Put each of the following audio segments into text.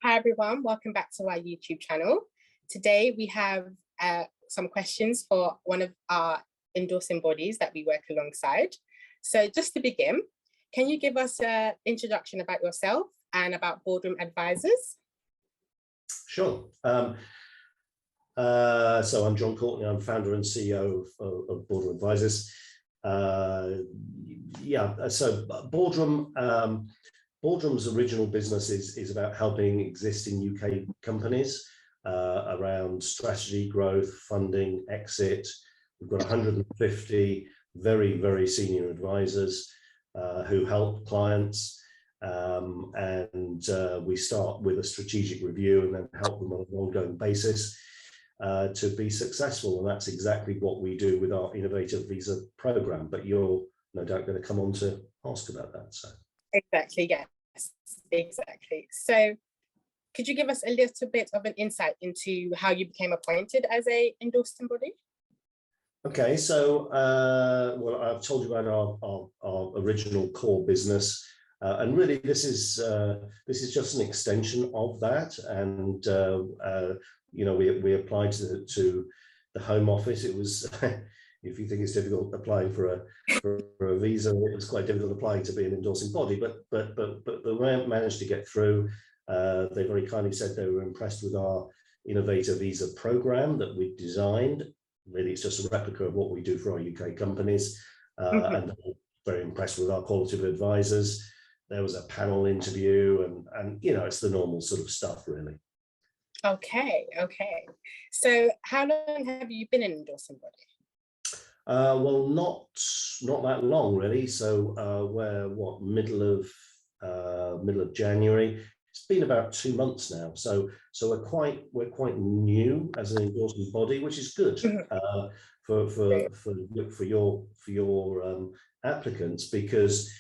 Hi everyone, welcome back to our YouTube channel. Today we have some questions for one of our endorsing bodies that we work alongside. So just to begin, can you give us an introduction about yourself and about Boardroom Advisors? Sure. So I'm John Courtney, I'm founder and CEO of Boardroom Advisors. So Boardroom's original business is about helping existing UK companies around strategy, growth, funding, exit. We've got 150 very, very senior advisors who help clients, and we start with a strategic review and then help them on an ongoing basis to be successful. And that's exactly what we do with our Innovator Visa program. But you're no doubt going to come on to ask about that. So. Exactly, yes, exactly. So could you give us a little bit of an insight into how you became appointed as a endorsing body? Okay, so well, I've told you about our original core business, and really this is just an extension of that. And you know, we applied to the Home Office. It was if you think it's difficult applying for a visa, it was quite difficult applying to be an endorsing body, but we managed to get through. They very kindly said they were impressed with our Innovator Visa program that we designed. Really, it's just a replica of what we do for our UK companies, and very impressed with our quality of advisors. There was a panel interview, and you know, it's the normal sort of stuff, really. Okay. So how long have you been an endorsing body? Well, not that long, really. So we're middle of January. It's been about 2 months now. So we're quite new as an endorsing body, which is good for your applicants, because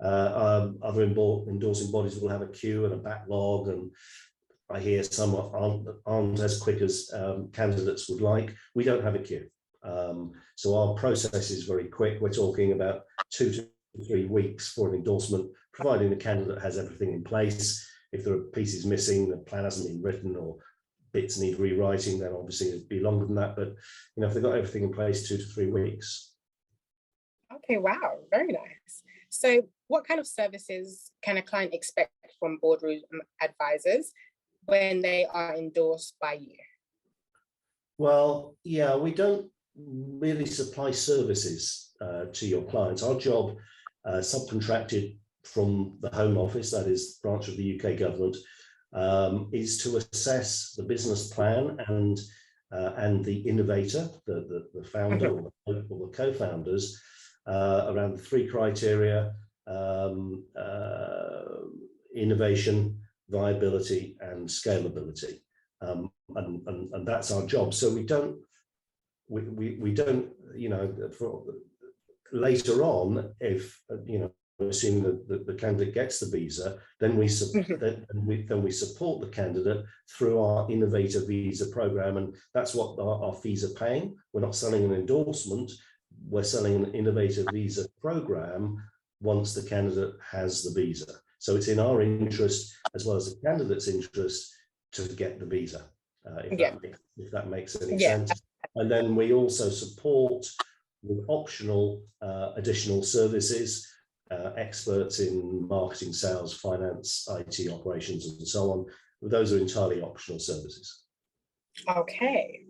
other endorsing bodies will have a queue and a backlog, and I hear some aren't as quick as candidates would like. We don't have a queue. So our process is very quick. We're talking about 2 to 3 weeks for an endorsement, providing the candidate has everything in place. If there are pieces missing, the plan hasn't been written, or bits need rewriting, then obviously it'd be longer than that. But you know, if they've got everything in place, 2 to 3 weeks. Okay, wow, very nice. So what kind of services can a client expect from Boardroom Advisors when they are endorsed by you? Well, yeah, we don't really supply services to your clients. Our job, subcontracted from the Home Office, that is branch of the UK government, is to assess the business plan and the innovator, the founder or the co-founders, around the 3 criteria: innovation, viability, and scalability. And that's our job. So we don't, you know, later on, if you know, assuming that the candidate gets the visa, then we support the candidate through our Innovator Visa program, and that's what our fees are paying. We're not selling an endorsement; we're selling an Innovator Visa program once the candidate has the visa. So it's in our interest, as well as the candidate's interest, to get the visa, if that makes any sense. And then we also support with optional additional services, experts in marketing, sales, finance, IT operations, and so on. Those are entirely optional services. Okay.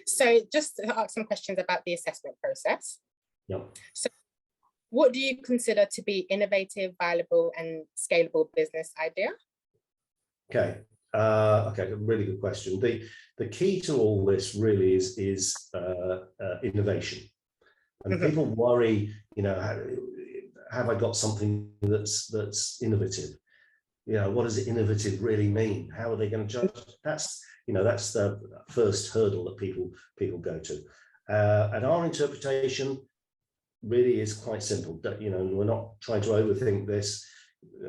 So just to ask some questions about the assessment process. Yep. So what do you consider to be innovative, viable, and scalable business idea? Okay. Okay, really good question. The key to all this really is innovation. And people worry, you know, have I got something that's innovative? You know, what does innovative really mean? How are they going to judge? That's, you know, that's the first hurdle that people go to. And our interpretation really is quite simple. That, you know, we're not trying to overthink this.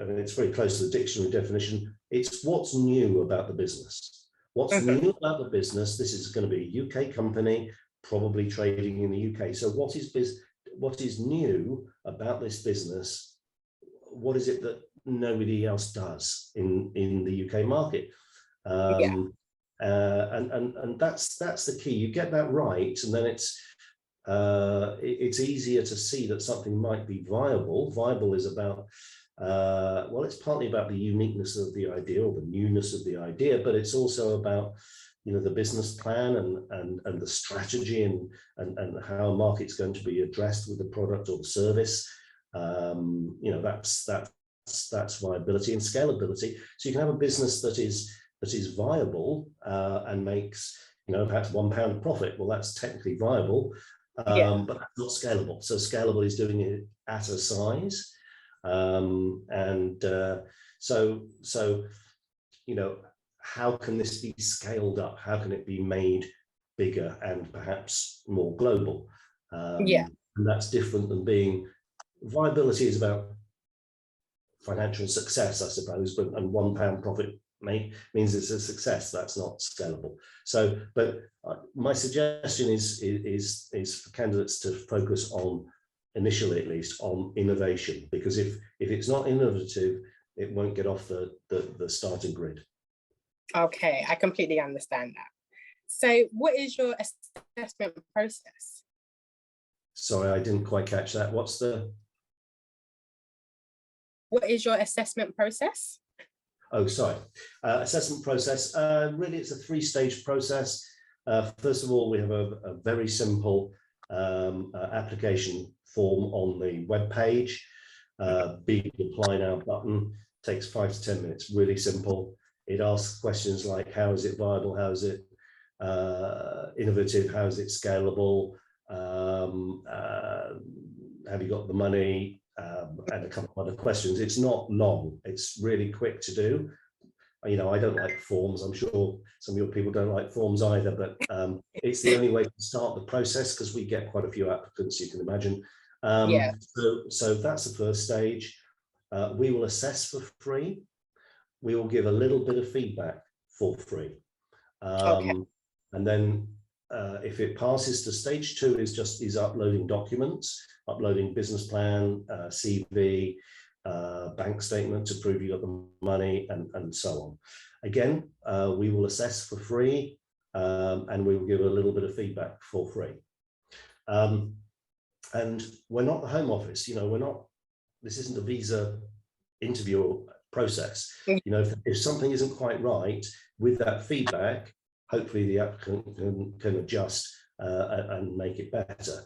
I mean, it's very close to the dictionary definition. It's what's new about the business. What's new about the business? This is going to be a UK company, probably trading in the UK. So what is new about this business? What is it that nobody else does in the UK market. Yeah. And that's the key. You get that right, and then it's easier to see that something might be viable. Viable is about well, it's partly about the uniqueness of the idea or the newness of the idea, but it's also about, you know, the business plan and the strategy and how a market's going to be addressed with the product or the service. You know, that's viability and scalability. So you can have a business that is viable and makes, you know, perhaps £1 profit. Well, that's technically viable, but that's not scalable. So scalable is doing it at a size. So, you know, how can this be scaled up? How can it be made bigger and perhaps more global? And that's different than being, viability is about financial success, I suppose, but and £1 profit means it's a success. That's not scalable. So, but my suggestion is for candidates to focus on, initially at least, on innovation, because if it's not innovative, it won't get off the starting grid. Okay, I completely understand that. So what is your assessment process? Sorry, I didn't quite catch that. What is your assessment process? Oh, sorry. Assessment process. Really, it's a three-stage process. First of all, we have a very simple application form on the web page. Big apply now button. Takes 5 to 10 minutes. Really simple. It asks questions like, how is it viable? How is it innovative? How is it scalable? Have you got the money? And a couple of other questions. It's not long. It's really quick to do. You know, I don't like forms. I'm sure some of your people don't like forms either, but it's the only way to start the process, because we get quite a few applicants, you can imagine. So that's the first stage. We will assess for free. We will give a little bit of feedback for free. And then if it passes to stage 2, is uploading documents, uploading business plan, CV, bank statement to prove you got the money, and so on. Again, we will assess for free, and we will give a little bit of feedback for free. And we're not the Home Office, you know, this isn't a visa interview process. You know, if something isn't quite right, with that feedback, hopefully the applicant can adjust and make it better.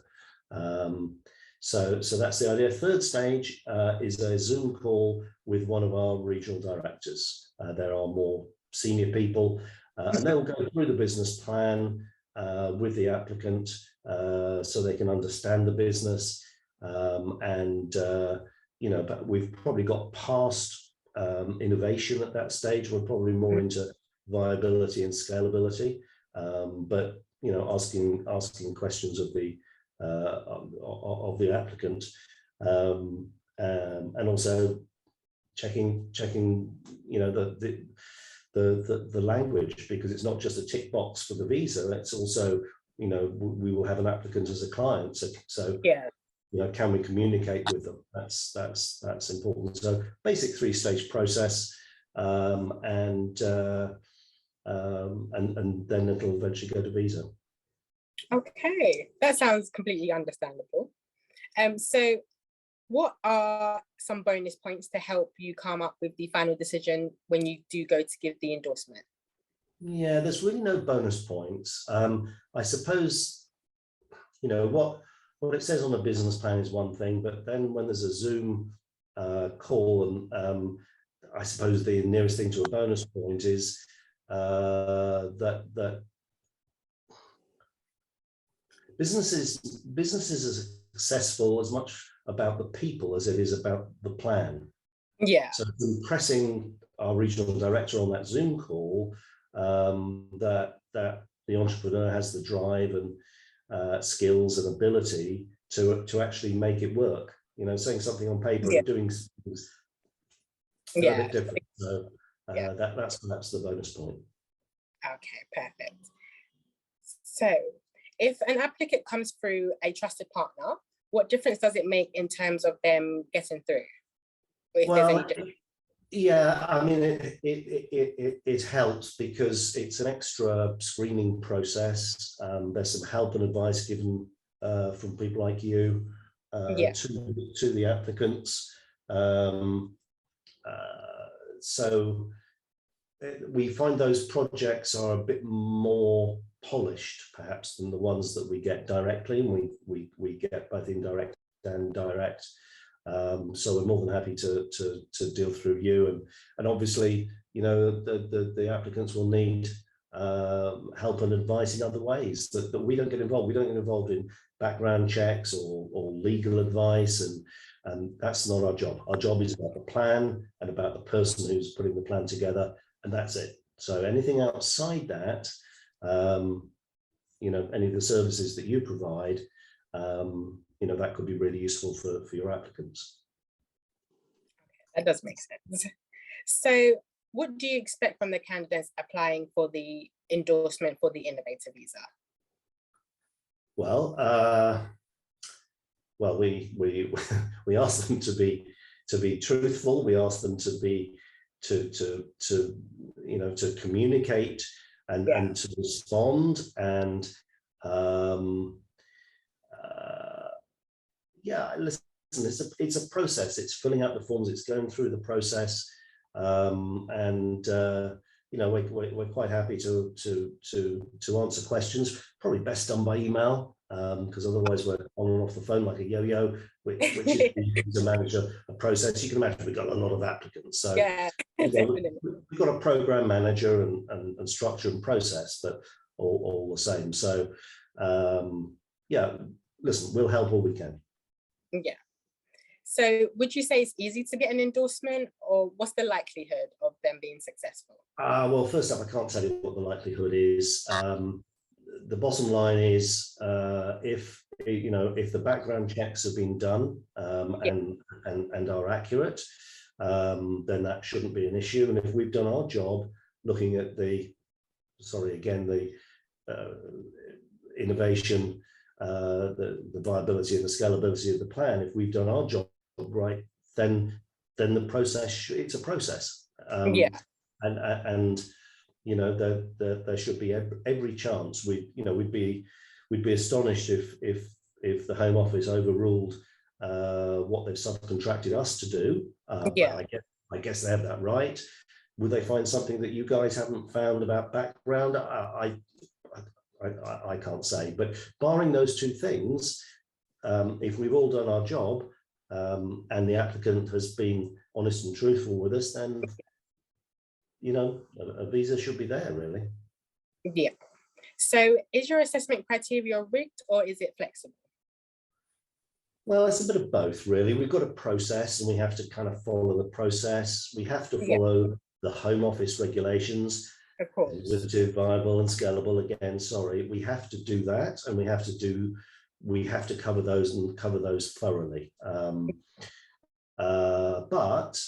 So that's the idea. Third stage is a Zoom call with one of our regional directors. There are more senior people, and they'll go through the business plan with the applicant so they can understand the business. You know, but we've probably got past innovation at that stage. We're probably more into viability and scalability, but you know, asking questions of the applicant, and also checking you know the language, because it's not just a tick box for the visa. It's also, you know, we will have an applicant as a client, so you know, can we communicate with them? That's important. So basic 3-stage process, and then it'll eventually go to visa. Okay, that sounds completely understandable. So what are some bonus points to help you come up with the final decision when you do go to give the endorsement? Yeah, there's really no bonus points. I suppose, you know, what it says on the business plan is one thing, but then when there's a Zoom call, and I suppose the nearest thing to a bonus point is that businesses are successful as much about the people as it is about the plan. Yeah. So impressing our regional director on that Zoom call, that the entrepreneur has the drive and skills and ability to actually make it work. You know, saying something on paper and doing things a bit different. So that's perhaps the bonus point. Okay, perfect. So if an applicant comes through a trusted partner, what difference does it make in terms of them getting through? Well, Yeah, I mean, it helps because it's an extra screening process. There's some help and advice given from people like you Yeah, to the applicants. Um, so we find those projects are a bit more polished, perhaps, than the ones that we get directly. And we get both indirect and direct. So we're more than happy to deal through you, and obviously, you know, the applicants will need help and advice in other ways that we don't get involved. We don't get involved in background checks or legal advice, and that's not our job. Our job is about the plan and about the person who's putting the plan together, and that's it. So anything outside that, you know, any of the services that you provide, you know, that could be really useful for your applicants. that does make sense. So what do you expect from the candidates applying for the endorsement for the Innovator Visa? Well, well, we ask them to be truthful. We ask them to be to you know, to communicate and to respond, and yeah, listen, it's a process. It's filling out the forms, it's going through the process, and you know, we're quite happy to answer questions. Probably best done by email, because otherwise we're on and off the phone like a yo-yo, which is to manage a process. You can imagine we've got a lot of applicants, so Yeah, you know, definitely. we've got a program manager and structure and process, but all the same. So yeah, listen, we'll help all we can. Yeah. So would you say it's easy to get an endorsement, or what's the likelihood of them being successful? Well, first up, I can't tell you what the likelihood is. The bottom line is, if you know, if the background checks have been done and are accurate, then that shouldn't be an issue. And if we've done our job looking at the, sorry, again, the innovation, the viability and the scalability of the plan, if we've done our job right, then the process, it's a process. And you know, there should be every chance. We'd be astonished if the Home Office overruled what they've subcontracted us to do. But I guess they have that right. Would they find something that you guys haven't found about background? I can't say. But barring those two things, if we've all done our job, and the applicant has been honest and truthful with us, then, you know, a visa should be there, really. Yeah. So is your assessment criteria rigged, or is it flexible? Well, it's a bit of both, really. We've got a process and we have to kind of follow the process. We have to follow the Home Office regulations. Of course. Innovative, viable and scalable. Again, sorry, we have to do that, and we have to cover those and cover those thoroughly. But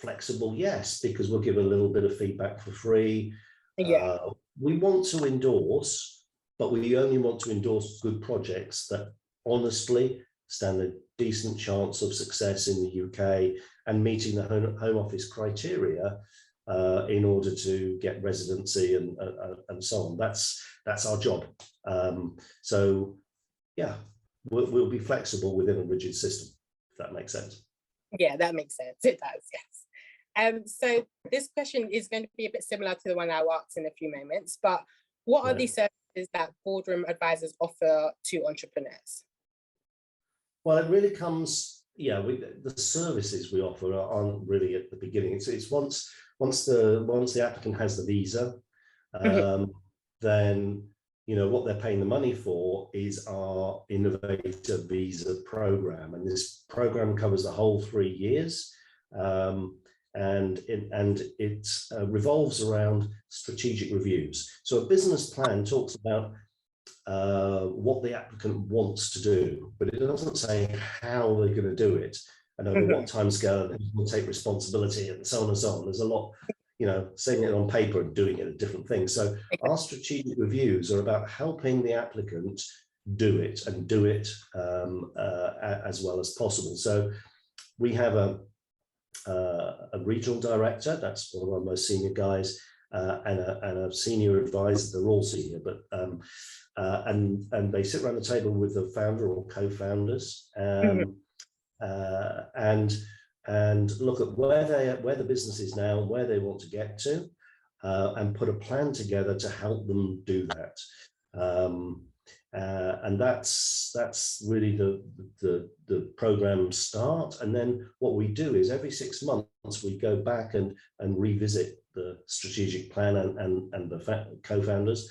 flexible, yes, because we'll give a little bit of feedback for free. We want to endorse, but we only want to endorse good projects that honestly stand a decent chance of success in the UK and meeting the Home Office criteria in order to get residency and so on. That's our job. So yeah, we'll be flexible within a rigid system, if that makes sense. Yeah, that makes sense. It does, yes. So this question is going to be a bit similar to the one I'll ask in a few moments, but what are the services that Boardroom Advisors offer to entrepreneurs? Well, it really comes, the services we offer aren't really at the beginning. It's once the applicant has the visa, then, you know, what they're paying the money for is our Innovator Visa program, and this program covers the whole 3 years, and it revolves around strategic reviews. So a business plan talks about what the applicant wants to do, but it doesn't say how they're going to do it and over what timescale, and who will take responsibility, and so on and so on. There's a lot, you know, saying it on paper and doing it a different thing. So our strategic reviews are about helping the applicant do it and do it as well as possible. So we have a regional director, that's one of our most senior guys, and a senior advisor. They're all senior, but and they sit around the table with the founder or co-founders, and look at where the business is now, where they want to get to, and put a plan together to help them do that. And that's really the program start. And then what we do is every 6 months we go back and revisit the strategic plan and the co-founders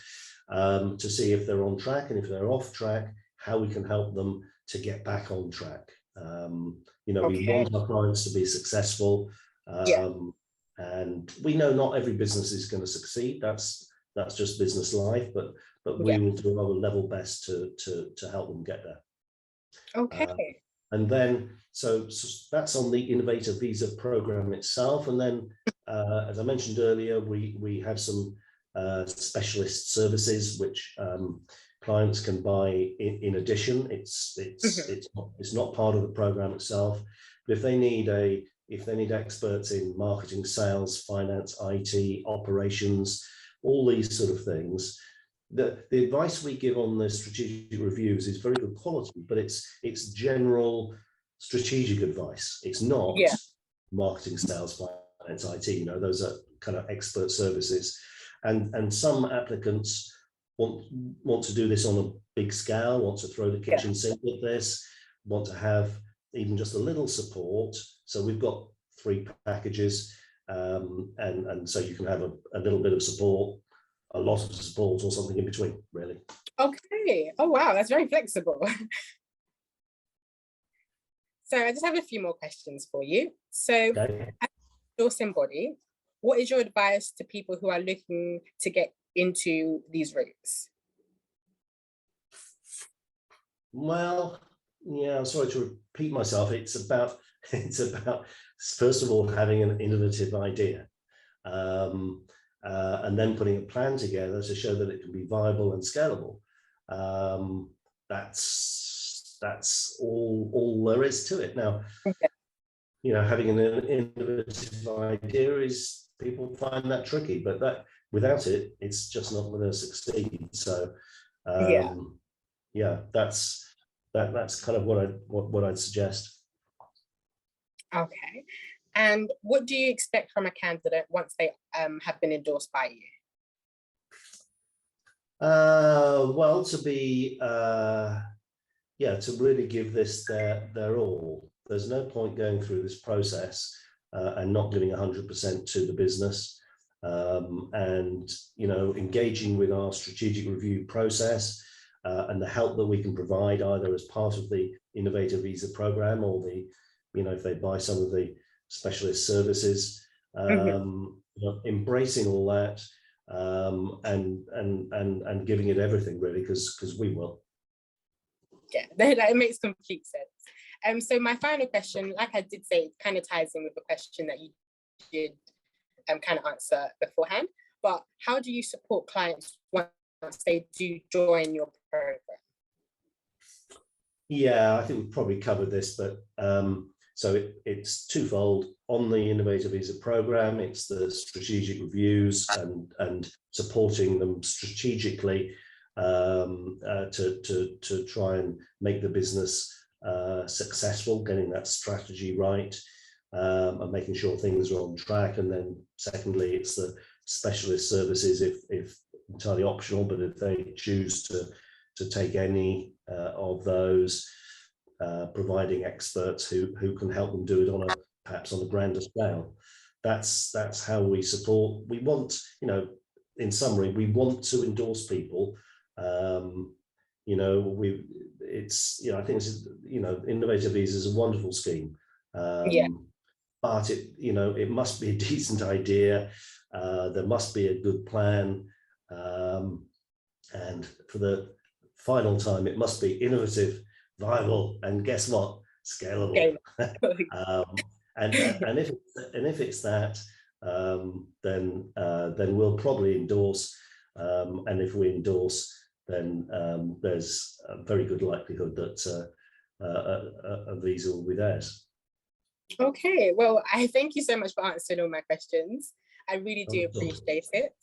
to see if they're on track, and if they're off track, how we can help them to get back on track. We want our clients to be successful, and we know not every business is going to succeed. That's just business life, but we will do our level best to help them get there. Okay. And then so that's on the Innovator Visa program itself. And then, as I mentioned earlier, we have some specialist services which clients can buy in addition. It's not part of the program itself, but if they need experts in marketing, sales, finance, IT, operations, all these sort of things, the advice we give on the strategic reviews is very good quality, but it's general strategic advice. It's not marketing, sales, finance, IT. Those are kind of expert services, and some applicants want to do this on a big scale, want to throw the kitchen sink at this, want to have even just a little support. So we've got 3 packages, and so you can have a little bit of support, a lot of support, or something in between, really. Okay. Oh, wow. That's very flexible. So I just have a few more questions for you. So as an endorsing body, what is your advice to people who are looking to get into these routes? Well, I'm sorry to repeat myself. It's about first of all having an innovative idea, and then putting a plan together to show that it can be viable and scalable. That's all there is to it. Now, having an innovative idea is, people find that tricky, but without it, it's just not going to succeed. So that's kind of what I'd suggest. Okay. And what do you expect from a candidate once they have been endorsed by you? Well, to really give this their all. There's no point going through this process and not giving 100% to the business, and engaging with our strategic review process and the help that we can provide, either as part of the Innovator Visa program or if they buy some of the specialist services, embracing all that, and giving it everything, really, because we will. Yeah, that makes complete sense. So my final question, like I did say, it kind of ties in with the question that you did kind of answer beforehand, but how do you support clients once they do join your program? Yeah, I think we've probably covered this, but so it's twofold. On the Innovator Visa program, it's the strategic reviews and supporting them strategically to try and make the business successful, getting that strategy right, and making sure things are on track. And then secondly, it's the specialist services, if entirely optional, but if they choose to take any of those, providing experts who can help them do it perhaps on a grander scale. That's how we support. We want, in summary, we want to endorse people. I think Innovator Visa is a wonderful scheme, but it must be a decent idea. There must be a good plan, and for the final time, it must be innovative, viable, and guess what? Scalable. And if it's that, then we'll probably endorse. And if we endorse, then there's a very good likelihood that a visa will be theirs. Okay, well, I thank you so much for answering all my questions. I really do Not at all. appreciate it.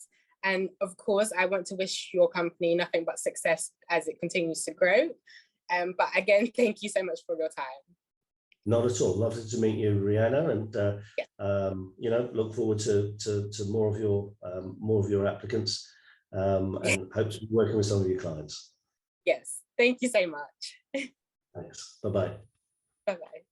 And of course, I want to wish your company nothing but success as it continues to grow. But again, thank you so much for your time. Not at all. Lovely to meet you, Rihanna, and Yeah. you know, look forward to more of your applicants, and hope to be working with some of your clients. Yes, thank you so much. Thanks. Bye bye. Bye-bye.